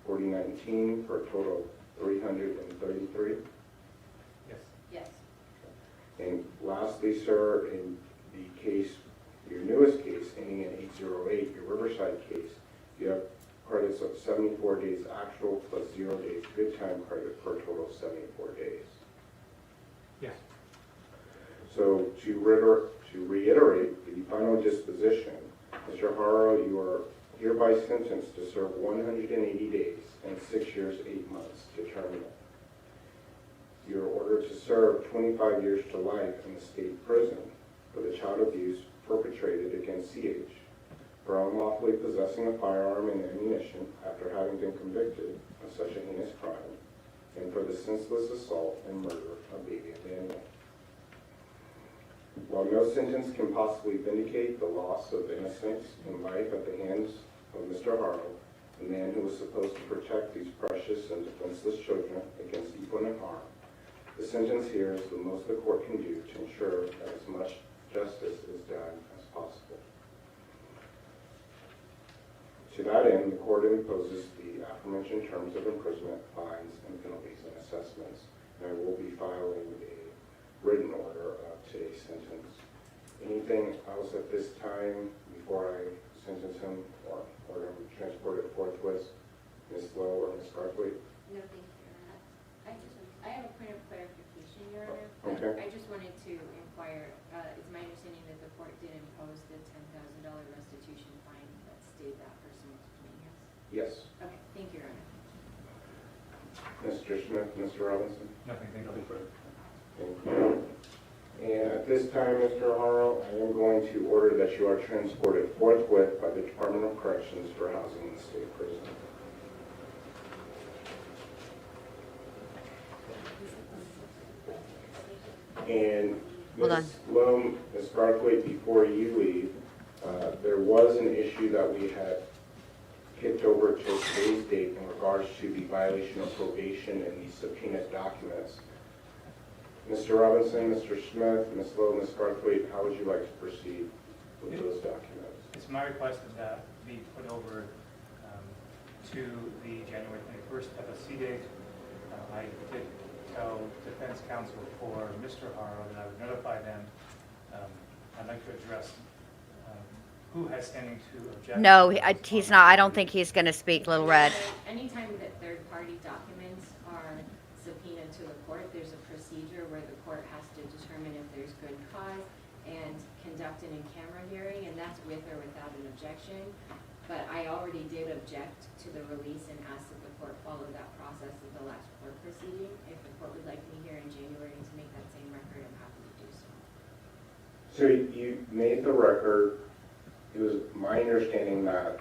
4019 for a total of 333. Yes. Yes. And lastly, sir, in the case, your newest case, ending in 808, your Riverside case, you have credits of 74 days actual plus 0 days good time credit for a total of 74 days. Yes. So to reiterate, the final disposition, Mr. Haro, you are hereby sentenced to serve 180 days and 6 years, 8 months to terminate. You are ordered to serve 25 years to life in the state prison for the child abuse perpetrated against CH, for unlawfully possessing a firearm and ammunition after having been convicted of such a heinous crime, and for the senseless assault and murder of baby Emmanuel. While no sentence can possibly vindicate the loss of innocence and life at the hands of Mr. Haro, the man who was supposed to protect these precious and defenseless children against evil and harm, the sentence here is the most the court can do to ensure that as much justice is done as possible. To that end, the court imposes the aforementioned terms of imprisonment, fines, and penalties and assessments, and I will be filing a written order of today's sentence. Anything else at this time before I sentence him or order him transported forthwith? Ms. Lowe or Ms. Garthwaite? No, thank you, Your Honor. I have a point of clarification, Your Honor. Okay. I just wanted to inquire, it's my understanding that the court did impose the $10,000 restitution fine that stayed that person was paying us? Yes. Okay, thank you, Your Honor. Mr. Smith, Mr. Robinson? Nothing, thank you. Thank you. And at this time, Mr. Haro, I am going to order that you are transported forthwith by the Department of Corrections for housing in the state prison. And Hold Ms. Lowe, Ms. Garthwaite, before you leave, there was an issue that we had kicked over to today's date in regards to the violation of probation and the subpoenaed documents. Mr. Robinson, Mr. Smith, Ms. Lowe, Ms. Garthwaite, how would you like to proceed with those documents? It's my request that that be put over to the January 21st FSC date. I did tell defense counsel for Mr. Haro that I would notify them. I'd like to address who has standing to object. No, he's not. I don't think he's going to speak, Little Red. Anytime that third-party documents are subpoenaed to the court, there's a procedure where the court has to determine if there's good cause and conduct an in-camera hearing, and that's with or without an objection. But I already did object to the release and asked that the court follow that process of the last court proceeding. If the court would like me here in January to make that same record, I'm happy to do so. So you made the record. It was my understanding that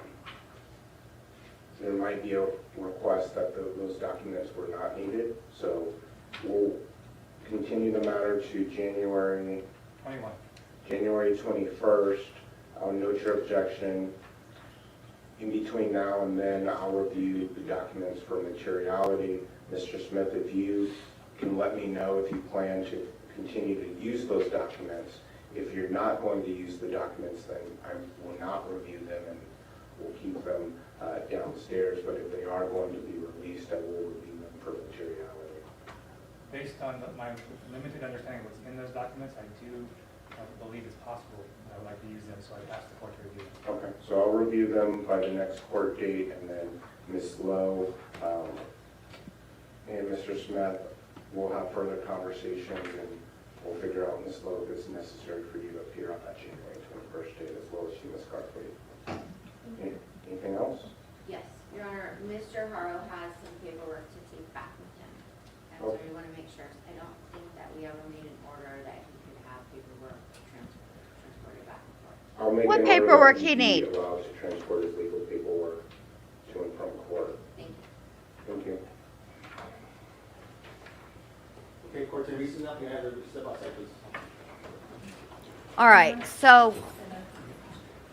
there might be a request that those documents were not needed. So we'll continue the matter to January 21st. I'll note your objection. In between now and then, I'll review the documents for materiality. Mr. Smith, if you can let me know if you plan to continue to use those documents. If you're not going to use the documents, then I will not review them and we'll keep them downstairs. But if they are going to be released, I will review them for materiality. Based on my limited understanding of what's in those documents, I do believe it's possible. I would like to use them, so I've asked the court to review them. Okay, so I'll review them by the next court date, and then Ms. Lowe and Mr. Smith will have further conversations, and we'll figure out, Ms. Lowe, if it's necessary for you to appear on that January 21st date, as well as you, Ms. Garthwaite. Anything else? Yes, Your Honor, Mr. Haro has some paperwork to take back with him. And so we want to make sure, I don't think that we ever made an order that he could I'll make What an order paperwork that he he be need? allowed to transport his legal paperwork to and from court. Thank you. Thank you. Okay, court's in recess now, can I have a step outside, please? All right, so,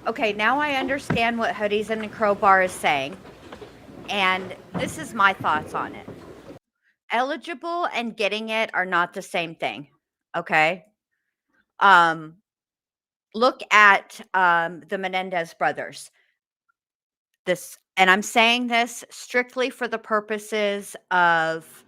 okay, now I understand what Hoodies and the Crowbar is saying, and this is my thoughts on it. Eligible and getting it are not the same thing, okay? Look at the Menendez brothers. This, and I'm saying this strictly for the purposes of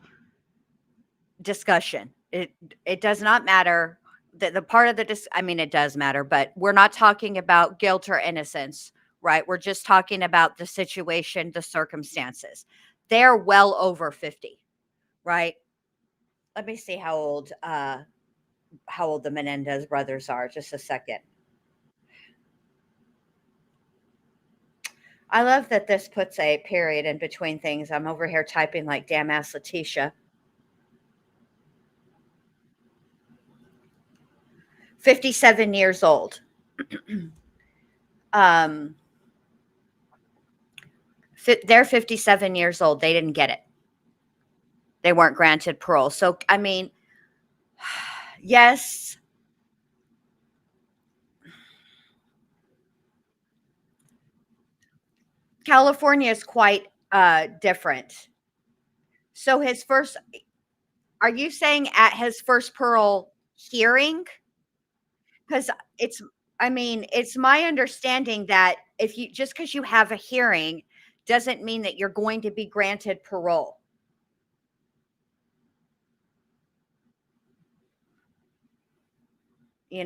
discussion. It does not matter the part of the I mean, it does matter, but we're not talking about guilt or innocence, right? We're just talking about the situation, the circumstances. They're well over 50, right? Let me see how old the Menendez brothers are. Just a second. I love that this puts a period in between things. I'm over here typing like damn ass Letitia. 57 years old. They're 57 years old. They didn't get it. They weren't granted parole. So, I mean, yes. California is quite different. So are you saying at his first parole hearing? Because it's my understanding that just because you have a hearing doesn't mean that you're going to be granted parole. I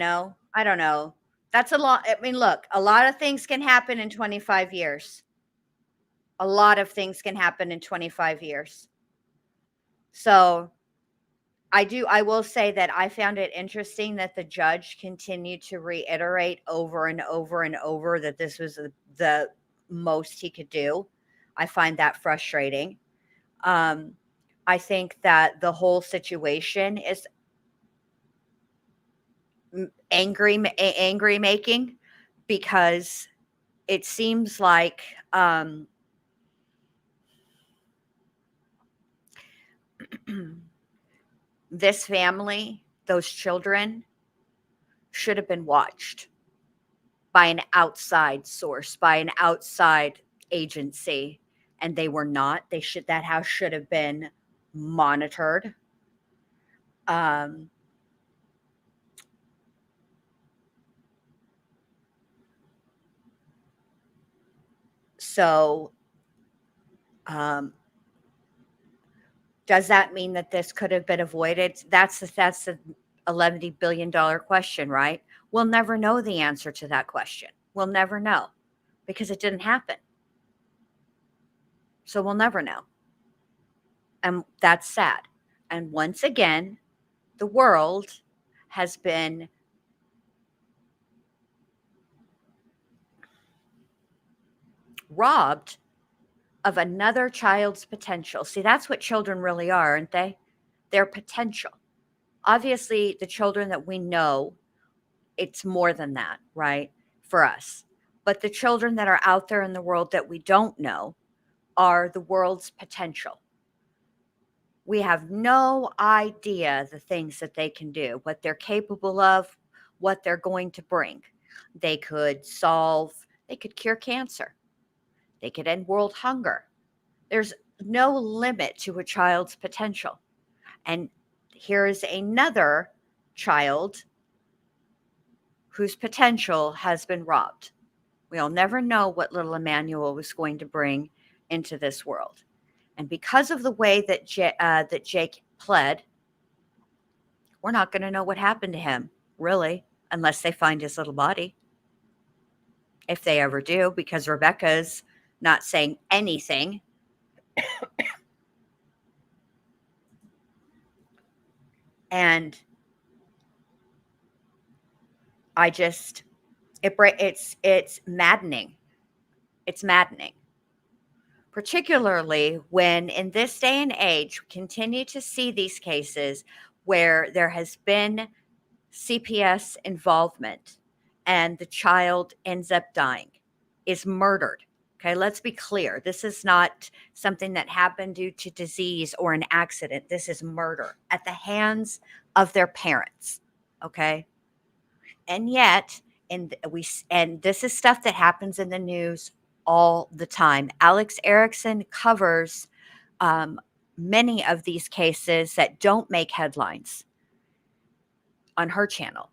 don't know. That's a lot. I mean, look, a lot of things can happen in 25 years. A lot of things can happen in 25 years. So I will say that I found it interesting that the judge continued to reiterate over and over and over that this was the most he could do. I find that frustrating. I think that the whole situation is angry making, because it seems like this family, those children, should have been watched by an outside source, by an outside agency, and they were not. That house should have been monitored. So, does that mean that this could have been avoided? That's the $11 billion question, right? We'll never know the answer to that question. We'll never know because it didn't happen. So we'll never know. And that's sad. And once again, the world has been robbed of another child's potential. See, that's what children really are, aren't they? Their potential. Obviously, the children that we know, it's more than that, right? For us. But the children that are out there in the world that we don't know are the world's potential. We have no idea the things that they can do, what they're capable of, what they're going to bring. They could cure cancer. They could end world hunger. There's no limit to a child's potential. And here is another child whose potential has been robbed. We'll never know what little Emmanuel was going to bring into this world. And because of the way that Jake pled, we're not going to know what happened to him, really, unless they find his little body. If they ever do, because Rebecca's not saying anything. And it's maddening. It's maddening. Particularly when in this day and age, we continue to see these cases where there has been CPS involvement and the child ends up dying, is murdered. Okay, let's be clear. This is not something that happened due to disease or an accident. This is murder at the hands of their parents. Okay. And yet, and this is stuff that happens in the news all the time. Alex Erickson covers many of these cases that don't make headlines on her channel.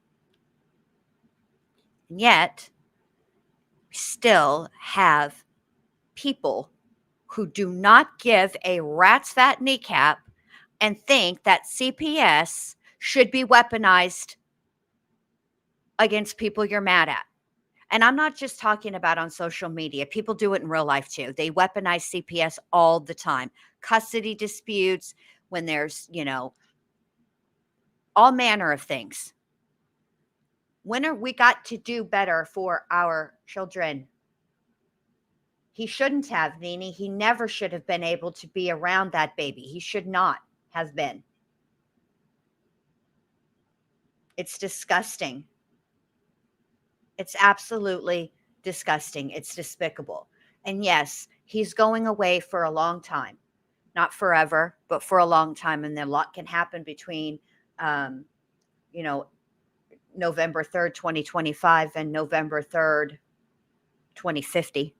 And yet, we still have people who do not give a rat's fat kneecap and think that CPS should be weaponized against people you're mad at. And I'm not just talking about on social media. People do it in real life too. They weaponize CPS all the time. Custody disputes, when there's, all manner of things. When are we got to do better for our children? He shouldn't have, Nene. He never should have been able to be around that baby. He should not have been. It's disgusting. It's absolutely disgusting. It's despicable. And yes, he's going away for a long time. Not forever, but for a long time. And then a lot can happen between, November 3rd, 2025 and November 3rd, 2050.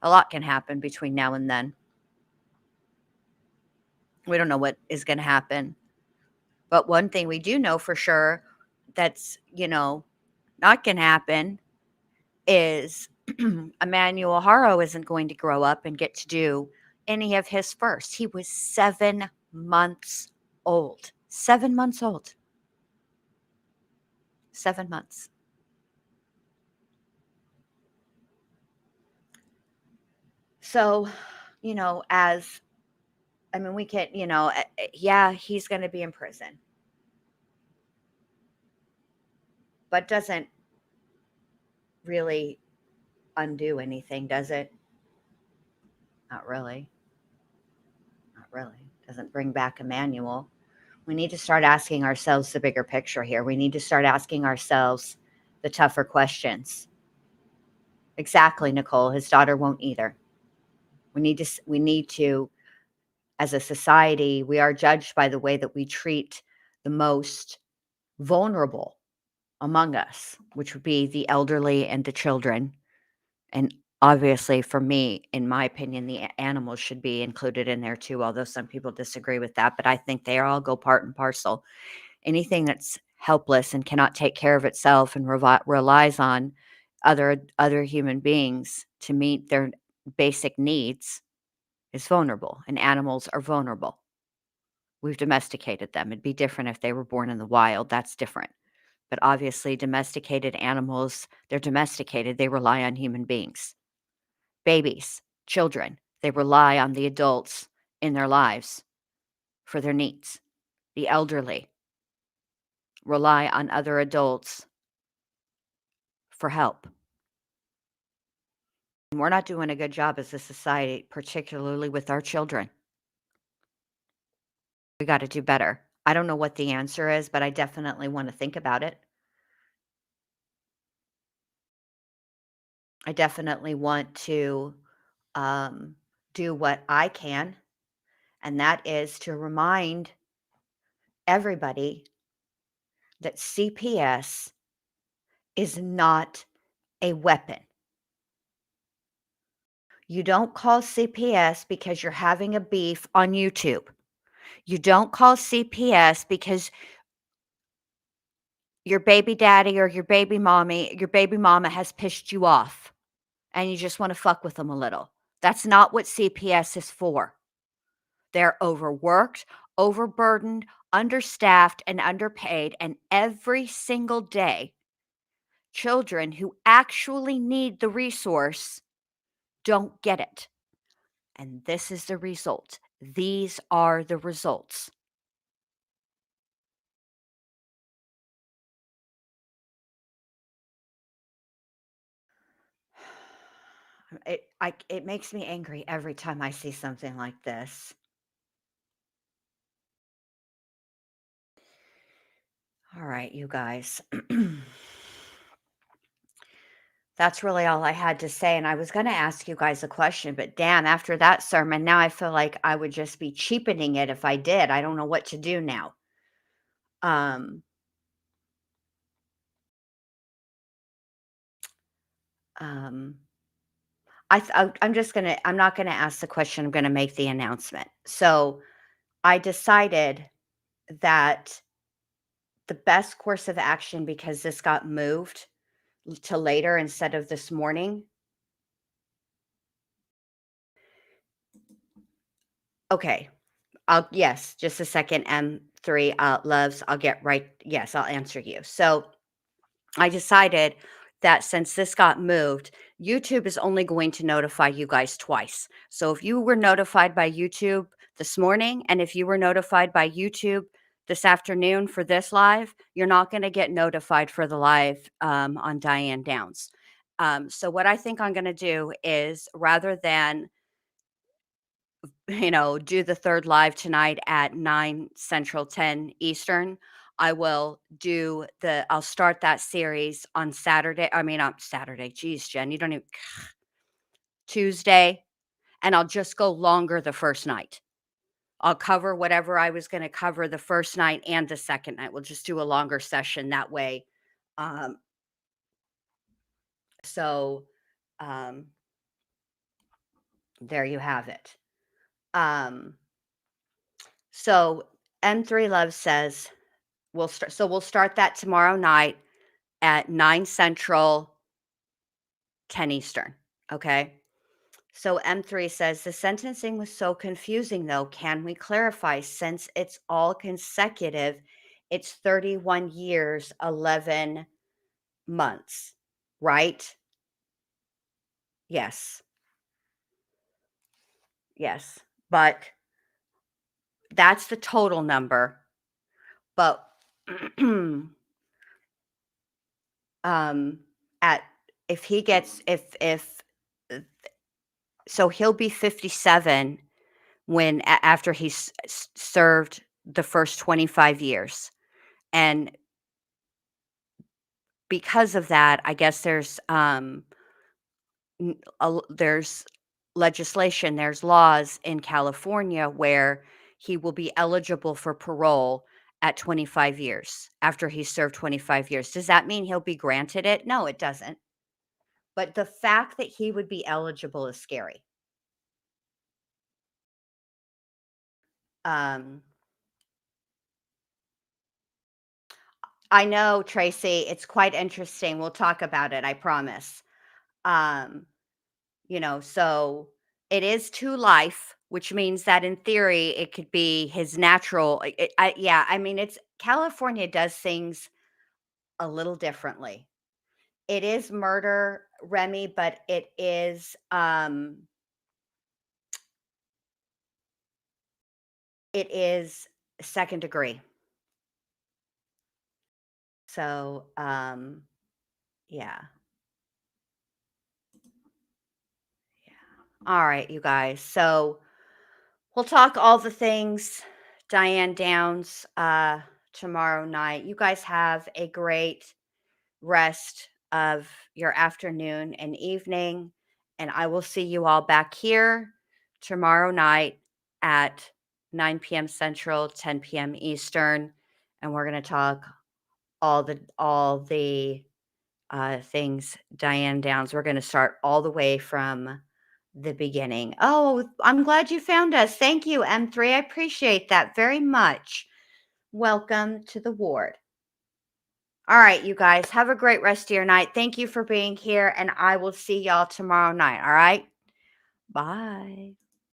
A lot can happen between now and then. We don't know what is going to happen. But one thing we do know for sure that's, not going to happen is Emmanuel Haro isn't going to grow up and get to do any of his first. He was 7 months old. 7 months old. 7 months. So, we can, yeah, he's going to be in prison. But doesn't really undo anything, does it? Not really. Not really. Doesn't bring back Emmanuel. We need to start asking ourselves the bigger picture here. We need to start asking ourselves the tougher questions. Exactly, Nicole. His daughter won't either. We need to, as a society, we are judged by the way that we treat the most vulnerable among us, which would be the elderly and the children. And obviously, for me, in my opinion, the animals should be included in there too, although some people disagree with that. But I think they all go part and parcel. Anything that's helpless and cannot take care of itself and relies on other human beings to meet their basic needs is vulnerable, and animals are vulnerable. We've domesticated them. It'd be different if they were born in the wild. That's different. But obviously, domesticated animals, they're domesticated. They rely on human beings. Babies, children, they rely on the adults in their lives for their needs. The elderly rely on other adults for help. And we're not doing a good job as a society, particularly with our children. We got to do better. I don't know what the answer is, but I definitely want to think about it. I definitely want to do what I can, and that is to remind everybody that CPS is not a weapon. You don't call CPS because you're having a beef on YouTube. You don't call CPS because your baby daddy or your baby mama has pissed you off and you just want to fuck with them a little. That's not what CPS is for. They're overworked, overburdened, understaffed, and underpaid. And every single day, children who actually need the resource don't get it. And this is the result. These are the results. It makes me angry every time I see something like this. All right, you guys. That's really all I had to say, and I was gonna ask you guys a question, but damn, after that sermon, now I feel like I would just be cheapening it if I did. I don't know what to do now. Um, um, I'm not gonna ask the question, I'm gonna make the announcement. So, I decided that the best course of action, because this got moved to later instead of this morning. Okay. Yes, just a second. M3 loves, I'll get right. Yes, I'll answer you. So I decided that since this got moved, YouTube is only going to notify you guys twice. So if you were notified by YouTube this morning, and if you were notified by YouTube this afternoon for this live, you're not going to get notified for the live on Diane Downs. So what I think I'm going to do is, rather than do the third live tonight at 9 Central, 10 Eastern, I'll start that series on Saturday. I mean, on Saturday. Geez, Jen, you don't even Tuesday, and I'll just go longer the first night. I'll cover whatever I was going to cover the first night and the second night. We'll just do a longer session that way. Um, so um, there you have it. So M3 Love says we'll start that tomorrow night at 9 Central, 10 Eastern. Okay. So M3 says the sentencing was so confusing though. Can we clarify, since it's all consecutive? It's 31 years, 11 months, right? Yes. Yes. But that's the total number. But at if he gets if so he'll be 57 when after he's served the first 25 years. And because of that, I guess there's legislation, there's laws in California where he will be eligible for parole at 25 years after he's served 25 years. Does that mean he'll be granted it? No, it doesn't. But the fact that he would be eligible is scary. Um, I know, Tracy, it's quite interesting. We'll talk about it, I promise. Um, so it is to life, which means that in theory it could be his natural. Yeah, I mean, it's California does things a little differently. It is murder, Remy, but it is second degree. So, yeah. All right, you guys. So we'll talk all the things Diane Downs tomorrow night. You guys have a great rest of your afternoon and evening, and I will see you all back here tomorrow night at 9 p.m. Central, 10 p.m. Eastern, and we're going to talk all the things Diane Downs. We're going to start all the way from the beginning. Oh, I'm glad you found us. Thank you, M3. I appreciate that very much. Welcome to the ward. All right, you guys, have a great rest of your night. Thank you for being here, and I will see y'all tomorrow night. All right. Bye.